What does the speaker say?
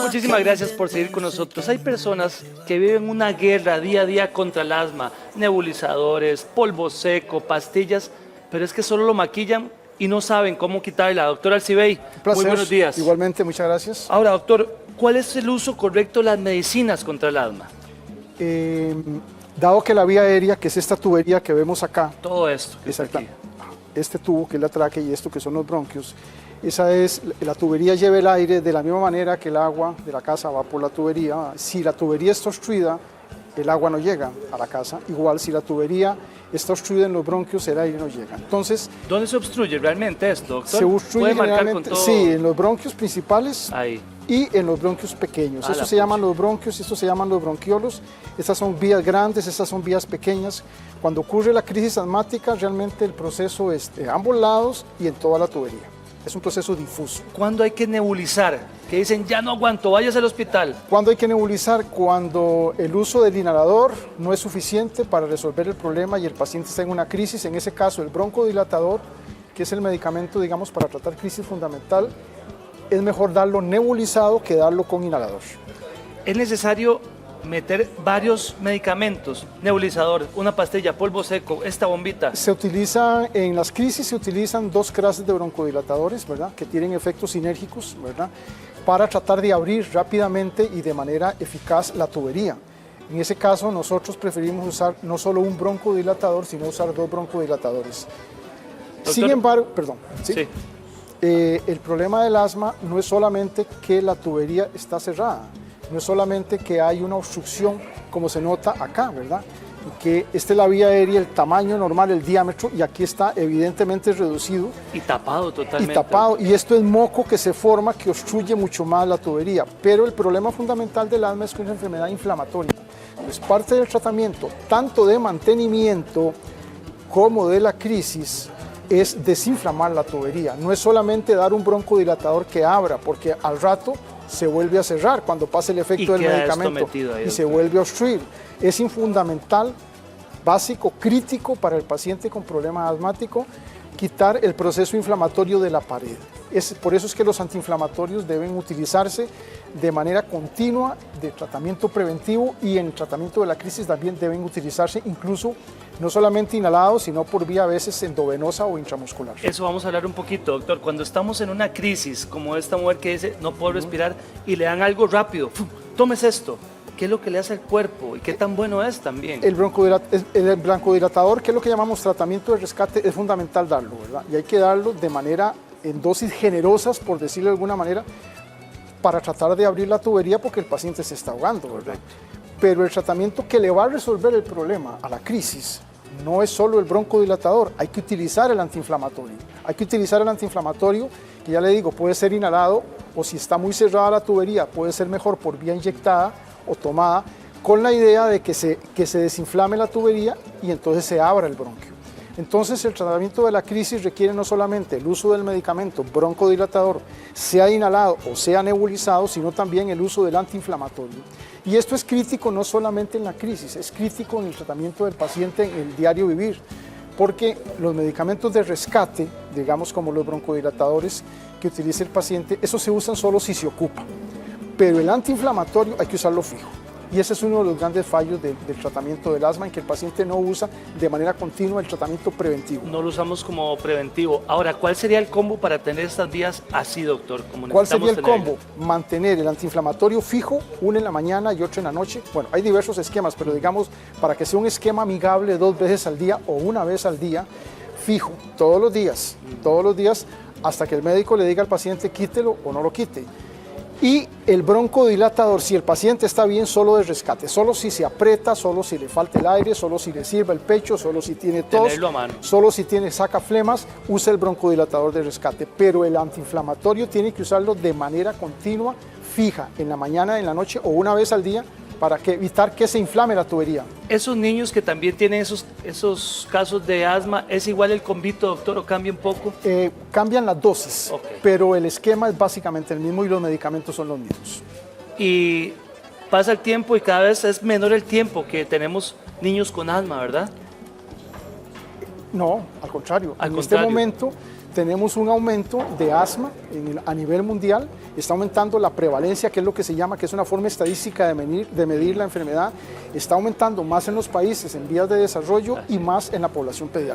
muchísimas gracias por seguir con nosotros. Hay personas que viven una guerra día a día contra el asma, nebulizadores, polvo seco, pastillas, pero es que solo lo maquillan y no saben cómo quitarla. Doctor Alcibey, muy buenos días. Igualmente, muchas gracias. Ahora, doctor, ¿cuál es el uso correcto de las medicinas contra el asma? Dado que la vía aérea, que es esta tubería que vemos acá, Todo esto que está aquí. este tubo que es la tráquea y esto que son los bronquios, esa es, la tubería lleva el aire de la misma manera que el agua de la casa va por la tubería. Si la tubería está obstruida, el agua no llega a la casa. Igual, si la tubería está obstruida en los bronquios, el aire no llega. Entonces, ¿dónde se obstruye realmente esto, doctor? se obstruye ¿Puede marcar con generalmente, todo? sí, en los bronquios principales. Ahí. Y en los bronquios pequeños. Ah, Estos se llaman los bronquios, estos se llaman los bronquiolos. Estas son vías grandes, estas son vías pequeñas. Cuando ocurre la crisis asmática, realmente el proceso es de ambos lados y en toda la tubería. Es un proceso difuso. ¿Cuándo hay que nebulizar? Que dicen, ya no aguanto, váyase al hospital. ¿Cuándo hay que nebulizar? Cuando el uso del inhalador no es suficiente para resolver el problema y el paciente está en una crisis. En ese caso, el broncodilatador, que es el medicamento, digamos, para tratar crisis fundamental, es mejor darlo nebulizado que darlo con inhalador. Es necesario meter varios medicamentos, nebulizador, una pastilla, polvo seco, esta bombita. Se utiliza, en las crisis se utilizan dos clases de broncodilatadores, ¿verdad? Que tienen efectos sinérgicos, ¿verdad? Para tratar de abrir rápidamente y de manera eficaz la tubería. En ese caso, nosotros preferimos usar no solo un broncodilatador, sino usar dos broncodilatadores. Doctor, sin embargo, perdón. Sí. El problema del asma no es solamente que la tubería está cerrada, no es solamente que hay una obstrucción como se nota acá, ¿verdad? Que esta es la vía aérea, el tamaño normal, el diámetro, y aquí está evidentemente reducido. Y tapado totalmente. Y tapado, y esto es moco que se forma, que obstruye mucho más la tubería. Pero el problema fundamental del asma es que es una enfermedad inflamatoria. Pues parte del tratamiento, tanto de mantenimiento como de la crisis, es desinflamar la tubería. No es solamente dar un broncodilatador que abra, porque al rato se vuelve a cerrar cuando pasa el efecto del medicamento y se vuelve a obstruir. Es fundamental, básico, crítico para el paciente con problema asmático, quitar el proceso inflamatorio de la pared. Por eso es que los antiinflamatorios deben utilizarse de manera continua de tratamiento preventivo, y en el tratamiento de la crisis también deben utilizarse incluso no solamente inhalados, sino por vía a veces endovenosa o intramuscular. Eso vamos a hablar un poquito, doctor. Cuando estamos en una crisis, como esta mujer que dice, no puedo respirar, y le dan algo rápido, tómese esto. ¿Qué es lo que le hace al cuerpo y qué tan bueno es también? El broncodilatador, que es lo que llamamos tratamiento de rescate, es fundamental darlo, ¿verdad? Y hay que darlo de manera, en dosis generosas, por decirlo de alguna manera, para tratar de abrir la tubería porque el paciente se está ahogando, ¿verdad? Pero el tratamiento que le va a resolver el problema a la crisis no es solo el broncodilatador, hay que utilizar el antiinflamatorio. Hay que utilizar el antiinflamatorio, que ya le digo, puede ser inhalado, o si está muy cerrada la tubería, puede ser mejor por vía inyectada o tomada, con la idea de que se desinflame la tubería y entonces se abra el bronquio. Entonces, el tratamiento de la crisis requiere no solamente el uso del medicamento broncodilatador, sea inhalado o sea nebulizado, sino también el uso del antiinflamatorio. Y esto es crítico no solamente en la crisis, es crítico en el tratamiento del paciente en el diario vivir, porque los medicamentos de rescate, digamos como los broncodilatadores que utiliza el paciente, esos se usan solo si se ocupa. Pero el antiinflamatorio hay que usarlo fijo. Y ese es uno de los grandes fallos del tratamiento del asma, en que el paciente no usa de manera continua el tratamiento preventivo. No lo usamos como preventivo. Ahora, ¿cuál sería el combo para tener estas vías así, doctor? ¿Cuál sería el combo? Mantener el antiinflamatorio fijo, uno en la mañana y otro en la noche. Bueno, hay diversos esquemas, pero digamos, para que sea un esquema amigable 2 veces al día o una vez al día, fijo, todos los días, hasta que el médico le diga al paciente quítelo o no lo quite. Y el broncodilatador, si el paciente está bien, solo de rescate, solo si se aprieta, solo si le falta el aire, solo si le sirva el pecho, solo si tiene tos, solo si saca flemas, usa el broncodilatador de rescate. Pero el antiinflamatorio tiene que usarlo de manera continua, fija, en la mañana, en la noche o una vez al día, para evitar que se inflame la tubería. Esos niños que también tienen esos casos de asma, ¿es igual el combito, doctor, o cambia un poco? Cambian las dosis, pero el esquema es básicamente el mismo y los medicamentos son los mismos. Y pasa el tiempo y cada vez es menor el tiempo que tenemos niños con asma, ¿verdad? No, al contrario. En este momento tenemos un aumento de asma a nivel mundial, está aumentando la prevalencia, que es lo que se llama, que es una forma estadística de medir la enfermedad, está aumentando más en los países en vías de desarrollo y más en la población pediátrica.